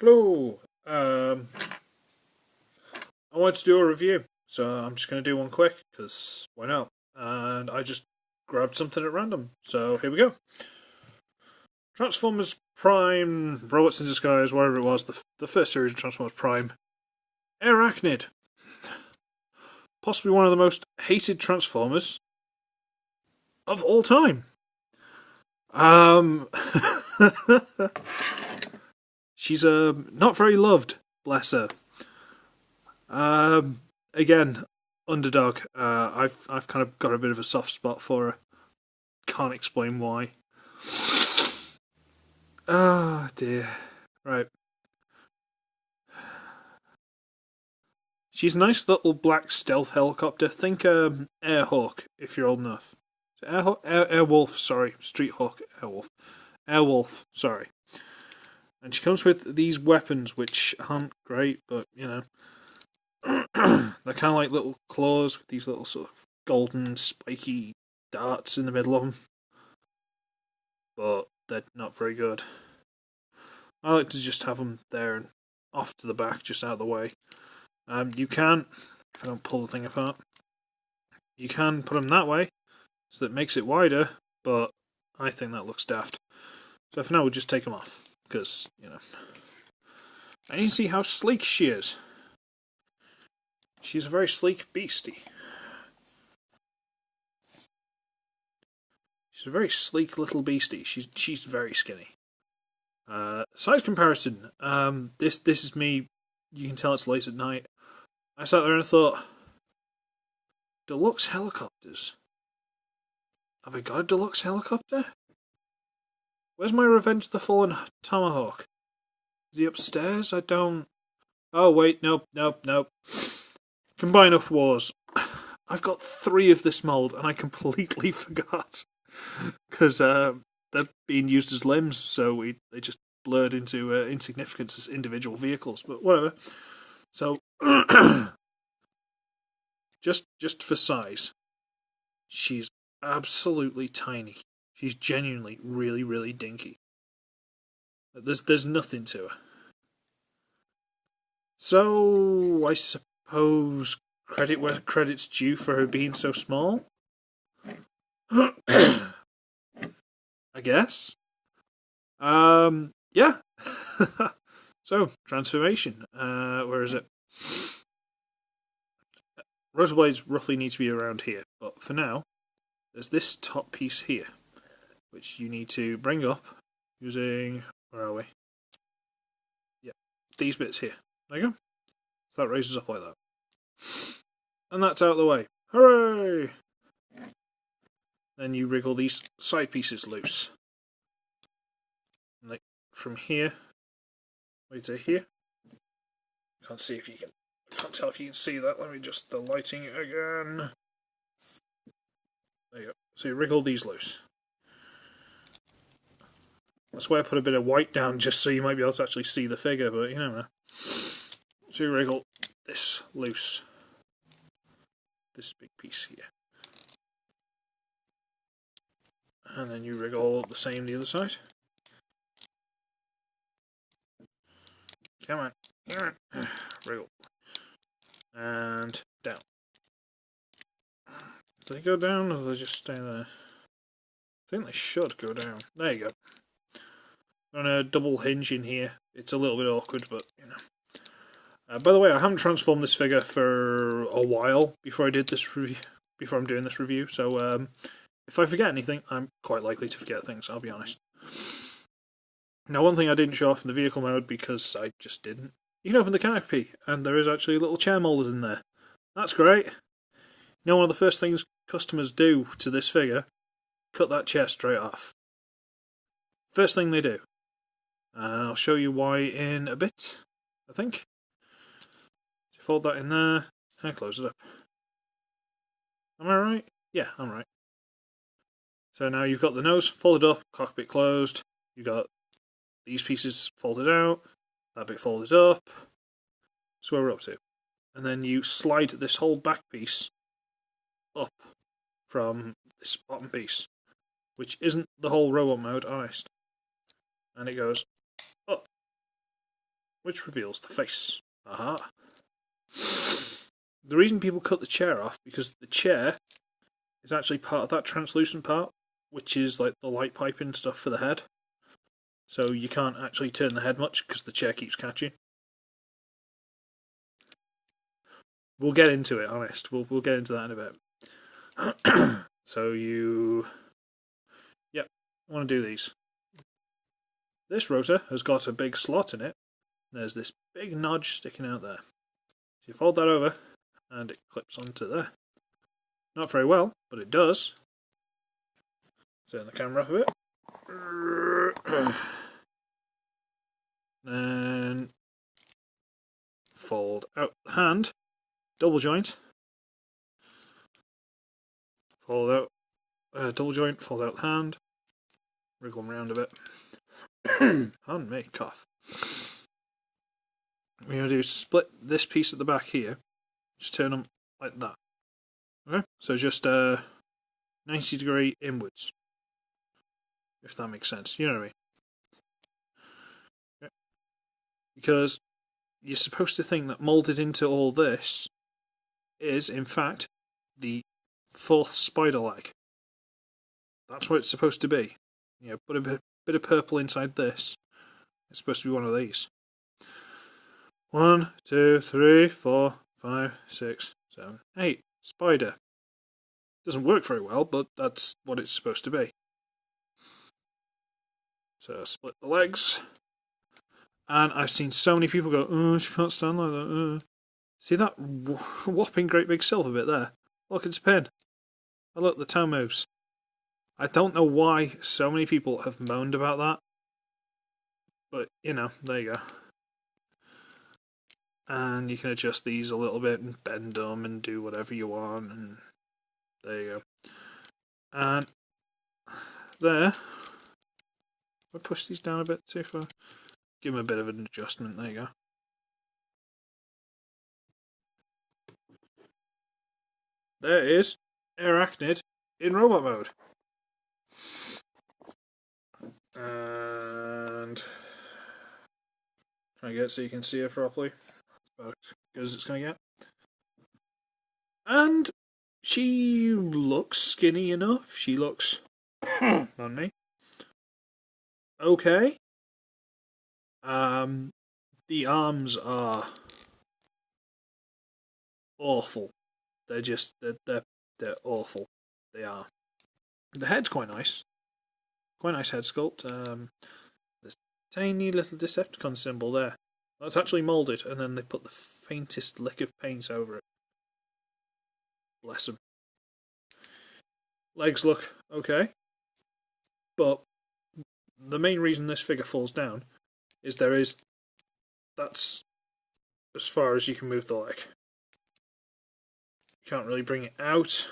Hello. I wanted to do a review, so I'm just going to do one quick because why not? And I just grabbed something at random, so here we go. Transformers Prime, Robots in Disguise, whatever it was, the first series of Transformers Prime. Airachnid, possibly one of the most hated Transformers of all time. Um, she's not very loved, bless her. Again, underdog. I've kind of got a bit of a soft spot for her. Can't explain why. Oh dear. Right. She's a nice little black stealth helicopter. Think Airhawk, if you're old enough. Airwolf, sorry. Street Hawk, Airwolf. Airwolf, sorry. And she comes with these weapons, which aren't great, but, you know. They're kind of like little claws with these little sort of golden, spiky darts in the middle of them. But they're not very good. I like to just have them there and off to the back, just out of the way. You can, if I don't pull the thing apart, you can put them that way, so that it makes it wider, but I think that looks daft. So for now we'll just take them off, because, you know. And you can see how sleek she is. She's a very sleek beastie. She's a very sleek little beastie. She's very skinny. Size comparison. This is me. You can tell it's late at night. I sat there and I thought, deluxe helicopters. Have I got a deluxe helicopter? Where's my Revenge of the Fallen Tomahawk? Is he upstairs? I don't. Oh wait, nope. Combine Off Wars. I've got 3 of this mould and I completely forgot. Because they're being used as limbs, so they just blurred into insignificance as individual vehicles, but whatever. So, just for size, she's absolutely tiny. She's genuinely really, really dinky. There's nothing to her. So, I suppose credit where credit's due for her being so small? I guess. Yeah. So, transformation. Where is it? Rotor blades roughly need to be around here, but for now, there's this top piece here, which you need to bring up using. Where are we? Yeah, these bits here. There you go. So that raises up like that. And that's out of the way. Hooray! Then you wriggle these side pieces loose. And like from here, way to here. Can't see if you can. Can't tell if you can see that. Let me just the lighting again. There you go. So you wriggle these loose. That's why I put a bit of white down, just so you might be able to actually see the figure, but you know. So you wriggle this loose. This big piece here. And then you wriggle the same the other side. Come on. Wriggle. And down. Do they go down or do they just stay there? I think they should go down. There you go. On a double hinge in here. It's a little bit awkward, but you know. By the way, I haven't transformed this figure for a while before I did this review. Before I'm doing this review, so if I forget anything, I'm quite likely to forget things. I'll be honest. Now, one thing I didn't show off in the vehicle mode because I just didn't. You can open the canopy, and there is actually little chair moulders in there. That's great. You know, one of the first things customers do to this figure, cut that chair straight off. First thing they do. And I'll show you why in a bit, I think. So fold that in there, and close it up. Am I right? Yeah, I'm right. So now you've got the nose folded up, cockpit closed. You've got these pieces folded out, that bit folded up. That's where we're up to. And then you slide this whole back piece up from this bottom piece, which isn't the whole robot mode, honest. And it goes up. which reveals the face. Aha! The reason people cut the chair off, because the chair is actually part of that translucent part, which is like the light piping stuff for the head. So you can't actually turn the head much because the chair keeps catching. We'll get into it, honest. We'll get into that in a bit. So yep, I want to do these. This rotor has got a big slot in it. There's this big nodge sticking out there. So you fold that over, and it clips onto there. Not very well, but it does. Turn the camera up a bit. Then fold out the hand. Double joint. Fold out. Double joint. Fold out the hand. Wriggle them around a bit. Pardon me, cough. We're going to do split this piece at the back here. Just turn them like that. Okay? So just 90 degree inwards. If that makes sense. You know what I mean? Okay. Because you're supposed to think that moulded into all this is, in fact, the fourth spider leg. That's what it's supposed to be. You know, put a bit of purple inside this. It's supposed to be one of these. 1, 2, 3, 4, 5, 6, 7, 8. Spider. Doesn't work very well, but that's what it's supposed to be. So split the legs. And I've seen so many people go, oh, she can't stand like that. See that whopping great big silver bit there? Look, it's a pin. Oh, look, the toe moves. I don't know why so many people have moaned about that. But, you know, there you go. And you can adjust these a little bit and bend them and do whatever you want. And there you go. And there. I push these down a bit too far. Give them a bit of an adjustment. There you go. There is Airachnid in robot mode. And try to get it so you can see her properly. About as good as it's going to get. And she looks skinny enough. She looks on me. Okay. The arms are awful. They're just they're awful. They are. The head's quite nice. Quite nice head sculpt. There's a tiny little Decepticon symbol there. That's actually moulded, and then they put the faintest lick of paint over it. Bless them. Legs look okay, but the main reason this figure falls down is that's as far as you can move the leg. You can't really bring it out.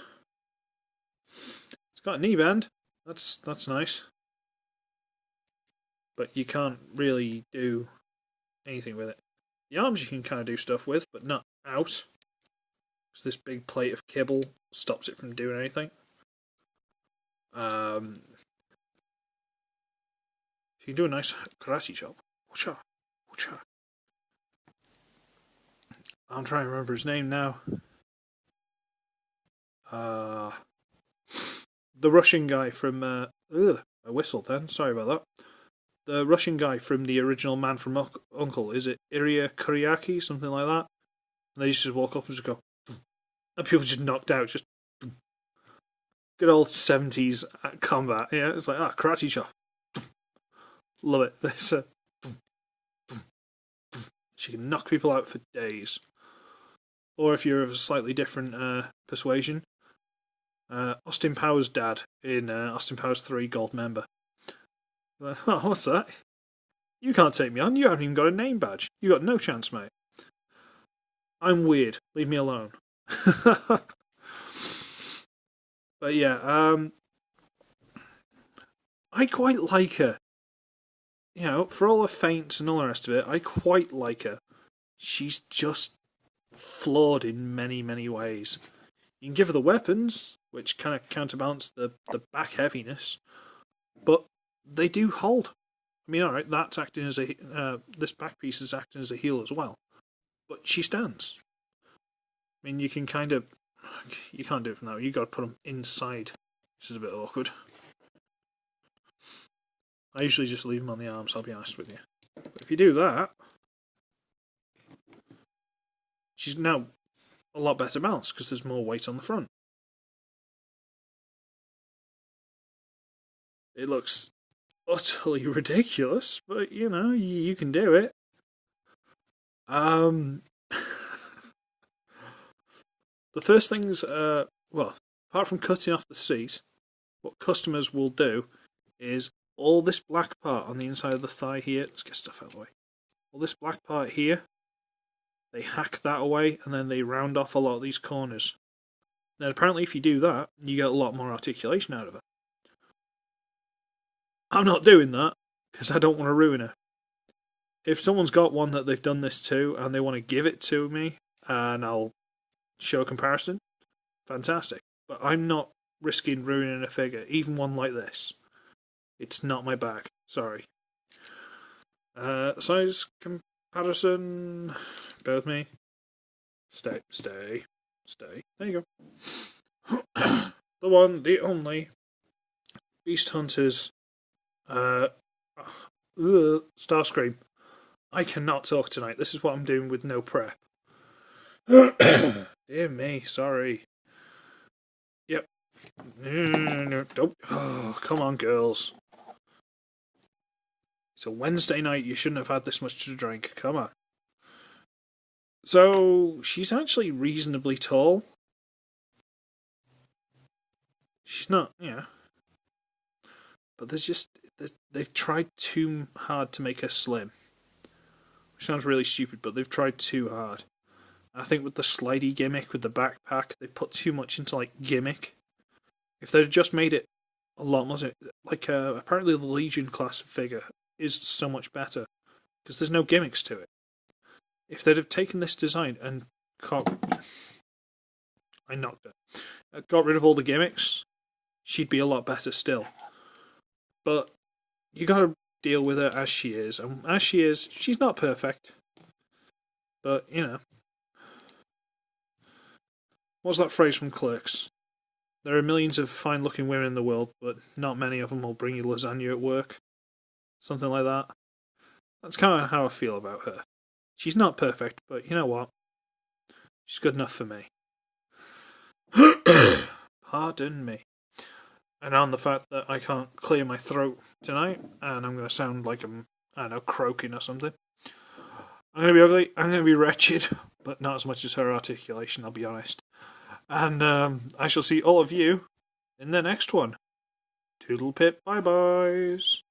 It's got a knee bend. That's nice. But you can't really do anything with it. The arms you can kind of do stuff with, but not out. Because this big plate of kibble stops it from doing anything. You can do a nice karate chop. Whoocha, whoocha. I'm trying to remember his name now. The Russian guy from... I whistled then, sorry about that. The Russian guy from the original Man from Uncle, is it Iria something like that? And they used to walk up and just go... And people just knocked out, just... Good old 70s combat, yeah, it's like, karate chop. Love it. There's a... She can knock people out for days. Or if you're of a slightly different persuasion, Austin Powers' dad in Austin Powers 3 Gold Member. Like, oh, what's that? You can't take me on. You haven't even got a name badge. You got no chance, mate. I'm weird. Leave me alone. But yeah, I quite like her. You know, for all her feints and all the rest of it, I quite like her. She's just flawed in many, many ways. You can give her the weapons, which kind of counterbalance the back heaviness, but they do hold. I mean, alright, that's acting as a... this back piece is acting as a heel as well. But she stands. I mean, you can kind of... You can't do it from now. You got to put them inside. This is a bit awkward. I usually just leave them on the arms, I'll be honest with you. But if you do that... She's now a lot better balanced because there's more weight on the front. It looks utterly ridiculous, but you know, you can do it. The first things, well, apart from cutting off the seat, what customers will do is all this black part on the inside of the thigh here, let's get stuff out of the way, all this black part here, they hack that away and then they round off a lot of these corners. Now apparently if you do that, you get a lot more articulation out of it. I'm not doing that because I don't want to ruin her. If someone's got one that they've done this to and they want to give it to me and I'll show a comparison, fantastic. But I'm not risking ruining a figure, even one like this. It's not my bag, sorry. Size comparison, bear with me. Stay. There you go. The one, the only, Beast Hunters, Starscream. I cannot talk tonight. This is what I'm doing with no prep. Dear me, sorry. Yep. No, don't. Oh, come on, girls. It's a Wednesday night. You shouldn't have had this much to drink. Come on. So, she's actually reasonably tall. She's not, yeah. But they've tried too hard to make her slim. Which sounds really stupid, but they've tried too hard. And I think with the slidey gimmick, with the backpack, they've put too much into, like, gimmick. If they'd just made it a lot more... Like, apparently the Legion class figure is so much better. Because there's no gimmicks to it. If they'd have taken this design and I knocked her. Got rid of all the gimmicks, she'd be a lot better still. But you gotta deal with her as she is. And as she is, she's not perfect. But, you know. What's that phrase from Clerks? There are millions of fine-looking women in the world, but not many of them will bring you lasagna at work. Something like that. That's kind of how I feel about her. She's not perfect, but you know what? She's good enough for me. Pardon me. And on the fact that I can't clear my throat tonight, and I'm going to sound like I'm, I don't know, croaking or something. I'm going to be ugly, I'm going to be wretched, but not as much as her articulation, I'll be honest. And I shall see all of you in the next one. Toodle pip, bye-byes.